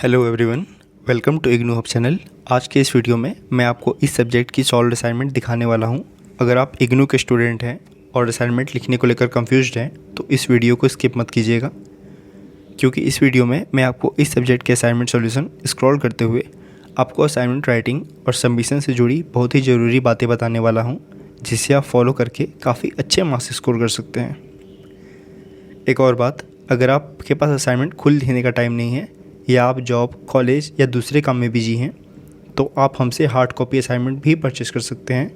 Hello everyone, welcome to IGNOU hub channel. आज के इस वीडियो में मैं आपको इस सब्जेक्ट की सॉल्व असाइनमेंट दिखाने वाला हूं। अगर आप इग्नू के स्टूडेंट हैं और असाइनमेंट लिखने को लेकर कंफ्यूज्ड हैं तो इस वीडियो को स्किप मत कीजिएगा, क्योंकि इस वीडियो में मैं आपको इस सब्जेक्ट के असाइनमेंट सॉल्यूशन स्क्रॉल करते हुए आपको असाइनमेंट राइटिंग और सबमिशन से जुड़ी बहुत ही ज़रूरी बातें बताने वाला हूँ, जिसे आप फॉलो करके काफ़ी अच्छे मार्क्स स्कोर कर सकते हैं। एक और बात, अगर आपके पास असाइनमेंट खुद लिखने का टाइम नहीं है या आप जॉब, कॉलेज या दूसरे काम में बिजी हैं तो आप हमसे हार्ड कॉपी असाइनमेंट भी परचेस कर सकते हैं।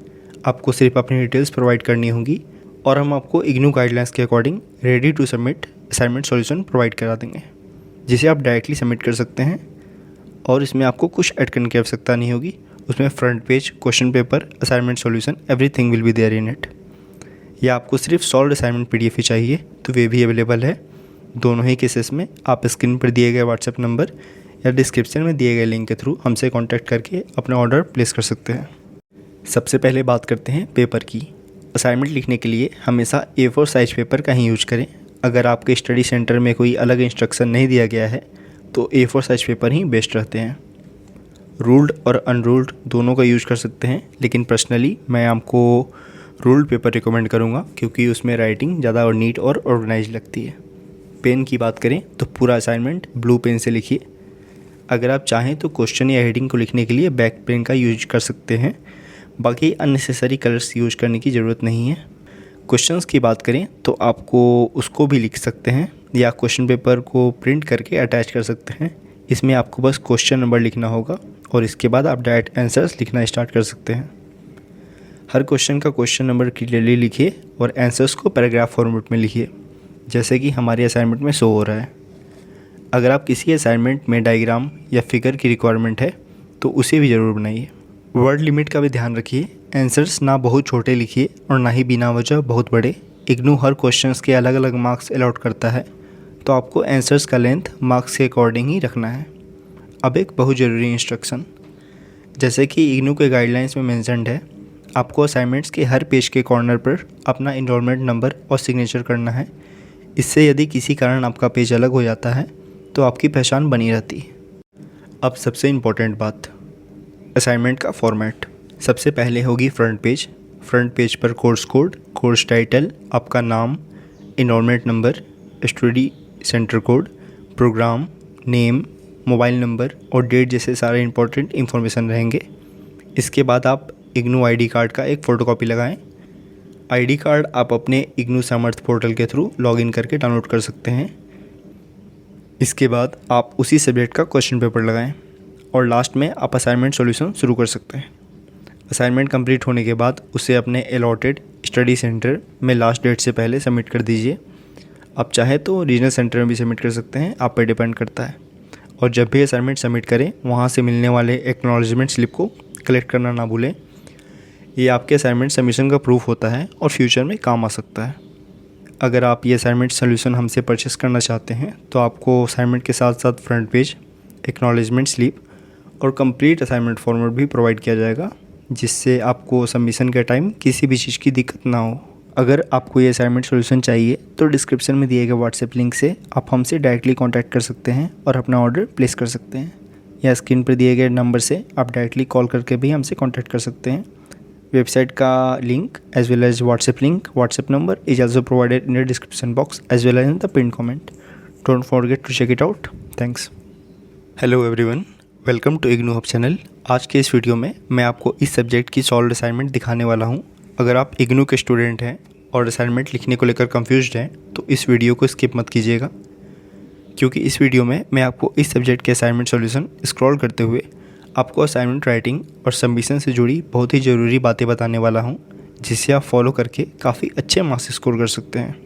आपको सिर्फ अपनी डिटेल्स प्रोवाइड करनी होगी और हम आपको इग्नू गाइडलाइंस के according ready to submit assignment solution provide करा देंगे, जिसे आप डायरेक्टली सबमिट कर सकते हैं और इसमें आपको कुछ ऐड करने की आवश्यकता नहीं होगी। उसमें front page, question paper, assignment solution, everything will be there in it. या आपको सिर्फ सॉल्व असाइनमेंट PDF ही चाहिए तो वे भी अवेलेबल है। दोनों ही केसेस में आप स्क्रीन पर दिए गए व्हाट्सएप नंबर या डिस्क्रिप्शन में दिए गए लिंक के थ्रू हमसे कांटेक्ट करके अपना ऑर्डर प्लेस कर सकते हैं। सबसे पहले बात करते हैं पेपर की। असाइनमेंट लिखने के लिए हमेशा A4 साइज पेपर का ही यूज करें। अगर आपके स्टडी सेंटर में कोई अलग इंस्ट्रक्शन नहीं दिया गया है तो A4 साइज पेपर ही बेस्ट रहते हैं। रूल्ड और अनरूल्ड दोनों का यूज कर सकते हैं, लेकिन पर्सनली मैं आपको रूल्ड पेपर रिकमेंड करूँगा क्योंकि उसमें राइटिंग ज़्यादा और नीट और ऑर्गेनाइज लगती है। पेन की बात करें तो पूरा असाइनमेंट ब्लू पेन से लिखिए। अगर आप चाहें तो क्वेश्चन या हेडिंग को लिखने के लिए ब्लैक पेन का यूज कर सकते हैं। बाकी अननेसेसरी कलर्स यूज करने की ज़रूरत नहीं है। क्वेश्चंस की बात करें तो आपको उसको भी लिख सकते हैं या क्वेश्चन पेपर को प्रिंट करके अटैच कर सकते हैं। इसमें आपको बस क्वेश्चन नंबर लिखना होगा और इसके बाद आप डायरेक्ट आंसर्स लिखना स्टार्ट कर सकते हैं। हर क्वेश्चन का क्वेश्चन नंबर क्लियरली लिखिए और आंसर्स को पैराग्राफ फॉर्मेट में लिखिए, जैसे कि हमारे असाइनमेंट में शो हो रहा है। अगर आप किसी असाइनमेंट में डायग्राम या फिगर की रिक्वायरमेंट है तो उसे भी ज़रूर बनाइए। वर्ड लिमिट का भी ध्यान रखिए। आंसर्स ना बहुत छोटे लिखिए और ना ही बिना वजह बहुत बड़े। इग्नू हर क्वेश्चंस के अलग अलग मार्क्स अलॉट करता है, तो आपको आंसर्स का लेंथ मार्क्स के अकॉर्डिंग ही रखना है। अब एक बहुत ज़रूरी इंस्ट्रक्शन, जैसे कि इग्नू के गाइडलाइंस में मेंशन्ड है, आपको असाइनमेंट्स के हर पेज के कॉर्नर पर अपना इनरोलमेंट नंबर और सिग्नेचर करना है। इससे यदि किसी कारण आपका पेज अलग हो जाता है तो आपकी पहचान बनी रहती है। अब सबसे इम्पोर्टेंट बात, असाइनमेंट का फॉर्मेट। सबसे पहले होगी फ्रंट पेज। फ्रंट पेज पर कोर्स कोड, कोर्स टाइटल, आपका नाम, enrolment number, study centre code, programme name, mobile number और डेट जैसे सारे इंपॉर्टेंट इन्फॉर्मेशन रहेंगे। इसके बाद आप इग्नू ID कार्ड का एक फ़ोटोकॉपी लगाएं। ID कार्ड आप अपने इग्नू सामर्थ पोर्टल के थ्रू लॉगिन करके डाउनलोड कर सकते हैं। इसके बाद आप उसी सब्जेक्ट का क्वेश्चन पेपर लगाएं और लास्ट में आप असाइनमेंट सॉल्यूशन शुरू कर सकते हैं। असाइनमेंट कंप्लीट होने के बाद उसे अपने अलॉटेड स्टडी सेंटर में लास्ट डेट से पहले सबमिट कर दीजिए। आप चाहे तो रीजनल सेंटर में भी सबमिट कर सकते हैं, आप पर डिपेंड करता है। और जब भी असाइनमेंट सबमिट करें वहाँ से मिलने वाले एक्नॉलेजमेंट स्लिप को कलेक्ट करना ना भूलें। ये आपके असाइनमेंट सबमिशन का प्रूफ होता है और फ्यूचर में काम आ सकता है। अगर आप ये असाइनमेंट सॉल्यूशन हमसे परचेस करना चाहते हैं तो आपको असाइनमेंट के साथ साथ फ्रंट पेज, एक्नॉलेजमेंट स्लिप और कंप्लीट असाइनमेंट फॉर्मेट भी प्रोवाइड किया जाएगा, जिससे आपको सबमिशन के टाइम किसी भी चीज़ की दिक्कत ना हो। अगर आपको ये असाइनमेंट सॉल्यूशन चाहिए तो डिस्क्रिप्शन में दिए गए व्हाट्सएप लिंक से आप हमसे डायरेक्टली कॉन्टैक्ट कर सकते हैं और अपना ऑर्डर प्लेस कर सकते हैं, या स्क्रीन पर दिए गए नंबर से आप डायरेक्टली कॉल करके भी हमसे कॉन्टैक्ट कर सकते हैं। वेबसाइट का link as well as WhatsApp link, WhatsApp number is also provided in the description box as well as in the pinned comment. Don't forget to check it out. Thanks. Hello everyone, welcome to IGNOU hub channel. आज के इस video में मैं आपको इस subject की solve assignment दिखाने वाला हूँ। अगर आप इग्नू के स्टूडेंट हैं और असाइनमेंट लिखने को लेकर कंफ्यूज्ड हैं तो इस वीडियो को स्किप मत कीजिएगा, क्योंकि इस वीडियो में मैं आपको इस सब्जेक्ट के असाइनमेंट सॉल्यूशन स्क्रॉल करते हुए आपको असाइनमेंट राइटिंग और सबमिशन से जुड़ी बहुत ही ज़रूरी बातें बताने वाला हूं, जिसे आप फॉलो करके काफ़ी अच्छे मार्क्स स्कोर कर सकते हैं।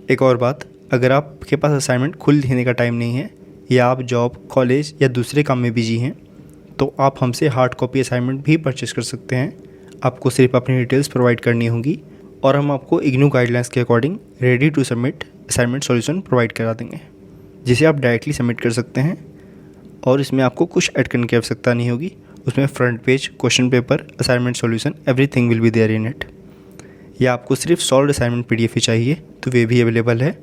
एक और बात, अगर आपके पास असाइनमेंट खुद लिखने का टाइम नहीं है या आप जॉब, कॉलेज या दूसरे काम में बिजी हैं तो आप हमसे हार्ड कॉपी असाइनमेंट भी परचेस कर सकते हैं। आपको सिर्फ अपनी डिटेल्स प्रोवाइड करनी होगी और हम आपको इग्नू गाइडलाइंस के according ready to submit assignment solution provide करा देंगे, जिसे आप डायरेक्टली सबमिट कर सकते हैं और इसमें आपको कुछ ऐड करने की आवश्यकता नहीं होगी। उसमें front page, question paper, assignment solution, everything will be there in it. या आपको सिर्फ सॉल्व असाइनमेंट PDF ही चाहिए तो वे भी अवेलेबल है।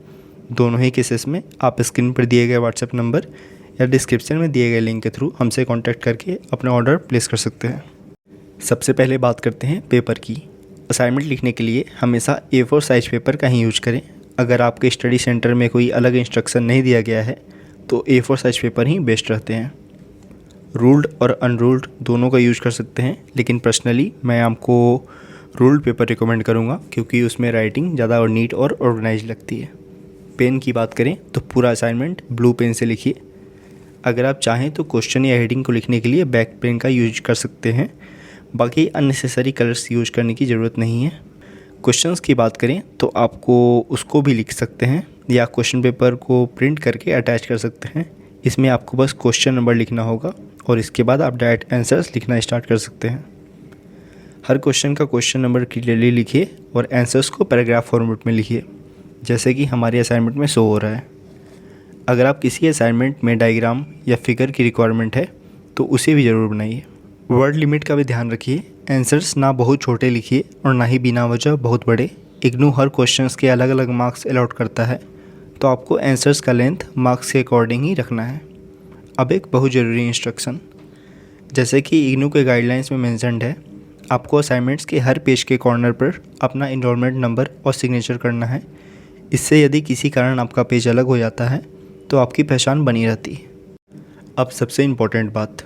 दोनों ही केसेस में आप स्क्रीन पर दिए गए व्हाट्सएप नंबर या डिस्क्रिप्शन में दिए गए लिंक के थ्रू हमसे कांटेक्ट करके अपना ऑर्डर प्लेस कर सकते हैं। सबसे पहले बात करते हैं पेपर की। असाइनमेंट लिखने के लिए हमेशा A4 साइज पेपर का ही यूज करें। अगर आपके स्टडी सेंटर में कोई अलग इंस्ट्रक्शन नहीं दिया गया है तो A4 साइज पेपर ही बेस्ट रहते हैं। रूल्ड और अनरूल्ड दोनों का यूज़ कर सकते हैं, लेकिन पर्सनली मैं आपको रूल्ड पेपर रिकमेंड करूँगा क्योंकि उसमें राइटिंग ज़्यादा और नीट और ऑर्गेनाइज लगती है। पेन की बात करें तो पूरा असाइनमेंट ब्लू पेन से लिखिए। अगर आप चाहें तो क्वेश्चन या हेडिंग को लिखने के लिए ब्लैक पेन का यूज कर सकते हैं, बाकी अननेसेसरी कलर्स यूज करने की ज़रूरत नहीं है। क्वेश्चंस की बात करें तो आपको उसको भी लिख सकते हैं या क्वेश्चन पेपर को प्रिंट करके अटैच कर सकते हैं। इसमें आपको बस क्वेश्चन नंबर लिखना होगा और इसके बाद आप डायरेक्ट आंसर्स लिखना स्टार्ट कर सकते हैं। हर क्वेश्चन का क्वेश्चन नंबर क्लियरली लिखिए और आंसर्स को पैराग्राफ फॉर्मेट में लिखिए, जैसे कि हमारे असाइनमेंट में शो हो रहा है। अगर आप किसी असाइनमेंट में डायग्राम या फिगर की रिक्वायरमेंट है तो उसे भी ज़रूर बनाइए। वर्ड लिमिट का भी ध्यान रखिए। आंसर्स ना बहुत छोटे लिखिए और ना ही बिना वजह बहुत बड़े। इग्नू हर क्वेश्चंस के अलग अलग मार्क्स अलॉट करता है, तो आपको आंसर्स का लेंथ मार्क्स के अकॉर्डिंग ही रखना है। अब एक बहुत ज़रूरी इंस्ट्रक्शन, जैसे कि इग्नू के गाइडलाइंस में मेंशन्ड है, आपको असाइनमेंट्स के हर पेज के कॉर्नर पर अपना इनरोलमेंट नंबर और सिग्नेचर करना है। इससे यदि किसी कारण आपका पेज अलग हो जाता है तो आपकी पहचान बनी रहती है। अब सबसे इम्पोर्टेंट बात,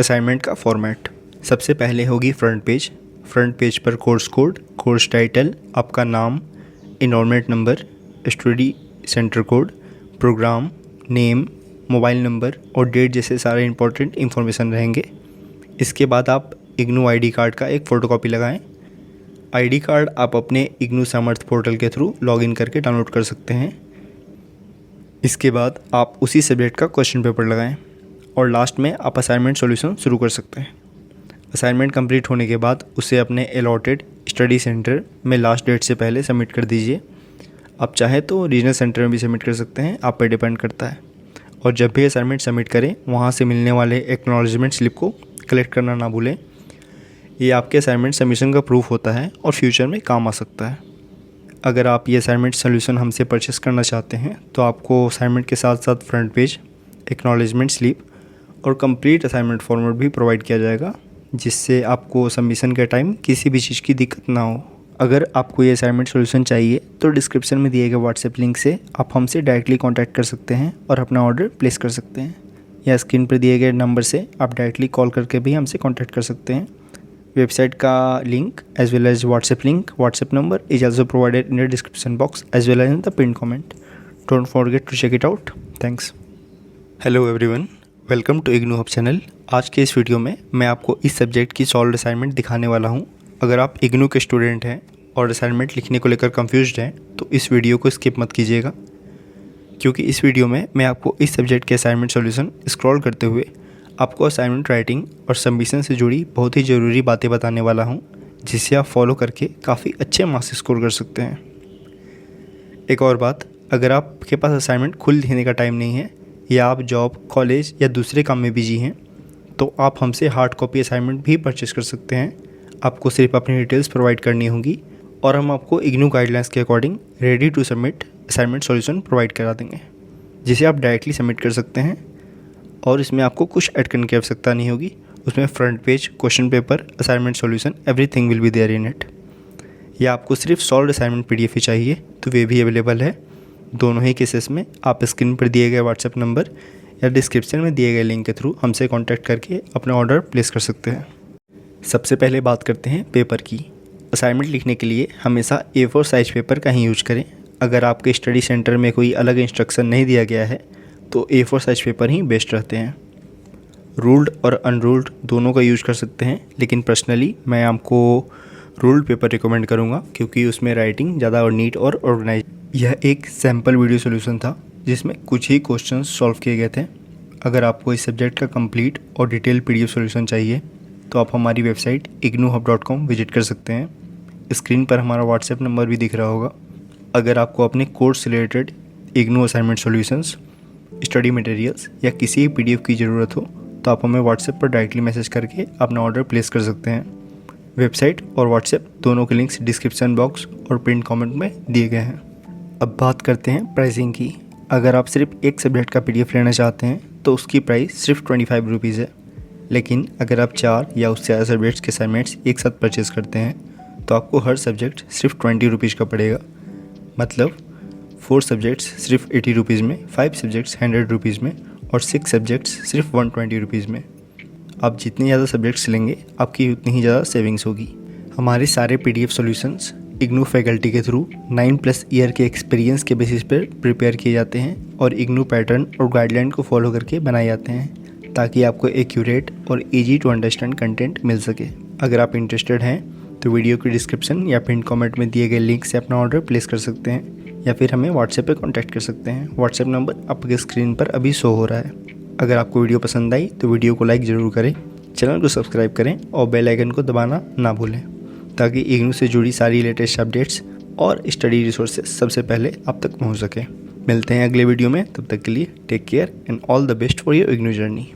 असाइनमेंट का फॉर्मेट। सबसे पहले होगी फ्रंट पेज। फ्रंट पेज पर कोर्स कोड, कोर्स टाइटल, आपका नाम, enrolment number, study centre code, programme name, mobile number और डेट जैसे सारे इंपॉर्टेंट इन्फॉर्मेशन रहेंगे। इसके बाद आप इग्नू आईडी कार्ड का एक फ़ोटोकॉपी लगाएं। आईडी कार्ड आप अपने इग्नू सामर्थ पोर्टल के थ्रू लॉगिन करके डाउनलोड कर सकते हैं। इसके बाद आप उसी सब्जेक्ट का क्वेश्चन पेपर लगाएं और लास्ट में आप असाइनमेंट सॉल्यूशन शुरू कर सकते हैं। असाइनमेंट कंप्लीट होने के बाद उसे अपने अलॉटेड स्टडी सेंटर में लास्ट डेट से पहले सबमिट कर दीजिए। आप चाहे तो रीजनल सेंटर में भी सबमिट कर सकते हैं, आप पे डिपेंड करता है। और जब भी असाइनमेंट सबमिट करें वहाँ से मिलने वाले एक्नॉलेजमेंट स्लिप को कलेक्ट करना ना भूलें। ये आपके असाइनमेंट सबमिशन का प्रूफ होता है और फ्यूचर में काम आ सकता है। अगर आप ये असाइनमेंट सोल्यूशन हमसे परचेस करना चाहते हैं तो आपको असाइनमेंट के साथ साथ फ्रंट पेज, एक्नॉलेजमेंट स्लिप और कंप्लीट असाइनमेंट फॉर्मेट भी प्रोवाइड किया जाएगा, जिससे आपको सबमिशन के टाइम किसी भी चीज़ की दिक्कत ना हो। अगर आपको ये असाइनमेंट सॉल्यूशन चाहिए तो डिस्क्रिप्शन में दिए गए व्हाट्सएप लिंक से आप हमसे डायरेक्टली कांटेक्ट कर सकते हैं और अपना ऑर्डर प्लेस कर सकते हैं, या स्क्रीन पर दिए गए नंबर से आप डायरेक्टली कॉल करके भी हमसे कांटेक्ट कर सकते हैं। वेबसाइट का link as well as WhatsApp link, WhatsApp number is also provided in the description box as well as in the pin comment. Don't forget to check it out. Thanks. Hello everyone, welcome to IGNOU hub channel. आज के इस video में मैं आपको इस subject की solve assignment दिखाने वाला हूं। अगर आप इग्नू के स्टूडेंट हैं और असाइनमेंट लिखने को लेकर कंफ्यूज्ड हैं तो इस वीडियो को स्किप मत कीजिएगा, क्योंकि इस वीडियो में मैं आपको इस सब्जेक्ट के असाइनमेंट सॉल्यूशन स्क्रॉल करते हुए आपको असाइनमेंट राइटिंग और सबमिशन से जुड़ी बहुत ही ज़रूरी बातें बताने वाला हूँ, जिसे आप फॉलो करके काफ़ी अच्छे मार्क्स स्कोर कर सकते हैं। एक और बात, अगर आपके पास असाइनमेंट खुद लिखने का टाइम नहीं है या आप जॉब, कॉलेज या दूसरे काम में बिजी हैं तो आप हमसे हार्ड कॉपी असाइनमेंट भी परचेस कर सकते हैं। आपको सिर्फ अपनी डिटेल्स प्रोवाइड करनी होगी और हम आपको इग्नू गाइडलाइंस के according ready to submit assignment solution provide करा देंगे, जिसे आप डायरेक्टली सबमिट कर सकते हैं और इसमें आपको कुछ ऐड करने की आवश्यकता नहीं होगी। उसमें front page, question paper, assignment solution, everything will be there in it. या आपको सिर्फ सॉल्व असाइनमेंट PDF ही चाहिए तो वे भी अवेलेबल है। दोनों ही केसेस में आप स्क्रीन पर दिए गए व्हाट्सएप नंबर या डिस्क्रिप्शन में दिए गए लिंक के थ्रू हमसे कांटेक्ट करके अपना ऑर्डर प्लेस कर सकते हैं। सबसे पहले बात करते हैं पेपर की। असाइनमेंट लिखने के लिए हमेशा A4 साइज पेपर का ही यूज करें। अगर आपके स्टडी सेंटर में कोई अलग इंस्ट्रक्शन नहीं दिया गया है तो A4 साइज पेपर ही बेस्ट रहते हैं। रूल्ड और अनरूल्ड दोनों का यूज कर सकते हैं, लेकिन पर्सनली मैं आपको रूल्ड पेपर रिकमेंड करूँगा क्योंकि उसमें राइटिंग ज़्यादा और नीट और ऑर्गेनाइज। यह एक सैम्पल वीडियो सॉल्यूशन था जिसमें कुछ ही क्वेश्चंस सॉल्व किए गए थे। अगर आपको इस सब्जेक्ट का कंप्लीट और डिटेल PDF सॉल्यूशन चाहिए तो आप हमारी वेबसाइट ignuhub.com विजिट कर सकते हैं। स्क्रीन पर हमारा व्हाट्सएप नंबर भी दिख रहा होगा। अगर आपको अपने कोर्स से related IGNOU assignment solutions, study materials या किसी PDF की ज़रूरत हो तो आप हमें व्हाट्सएप पर डायरेक्टली मैसेज करके अपना ऑर्डर प्लेस कर सकते हैं। वेबसाइट और व्हाट्सएप दोनों के लिंक्स डिस्क्रिप्शन बॉक्स और पिन कमेंट में दिए गए हैं। अब बात करते हैं प्राइसिंग की। अगर आप सिर्फ एक सब्जेक्ट का PDF लेना चाहते हैं तो उसकी प्राइस सिर्फ 25 रुपीज़ है। लेकिन अगर आप 4 या उससे ज़्यादा सब्जेक्ट्स के असाइनमेंट्स एक साथ परचेज़ करते हैं तो आपको हर सब्जेक्ट सिर्फ 20 रुपीज़ का पड़ेगा। मतलब 4 सब्जेक्ट्स सिर्फ 80 रुपीज़ में, 5 सब्जेक्ट्स 100 रुपीज़ में और 6 सब्जेक्ट्स सिर्फ 120 रुपीज़ में। आप जितनी ज़्यादा सब्जेक्ट्स लेंगे आपकी उतनी ही ज़्यादा सेविंग्स होगी। हमारे सारे PDF सॉल्यूशंस इग्नू फैकल्टी के थ्रू 9+ ईयर के एक्सपीरियंस के बेसिस पर प्रिपेयर किए जाते हैं और इग्नू पैटर्न और गाइडलाइन को फॉलो करके बनाए जाते हैं ताकि आपको एक्यूरेट और इजी टू अंडरस्टैंड कंटेंट मिल सके। अगर आप इंटरेस्टेड हैं तो वीडियो की डिस्क्रिप्शन या पिन कमेंट में दिए गए लिंक से अपना ऑर्डर प्लेस कर सकते हैं या फिर हमें व्हाट्सएप पे कांटेक्ट कर सकते हैं। व्हाट्सएप नंबर आपके स्क्रीन पर अभी शो हो रहा है। अगर आपको वीडियो पसंद आई तो वीडियो को लाइक ज़रूर करें, चैनल को सब्सक्राइब करें और बेल आइकन को दबाना ना भूलें ताकि इग्नू से जुड़ी सारी लेटेस्ट अपडेट्स और स्टडी रिसोर्सेज सबसे पहले आप तक पहुंच सके। मिलते हैं अगले वीडियो में, तब तक के लिए take care and all the best for your IGNOU journey.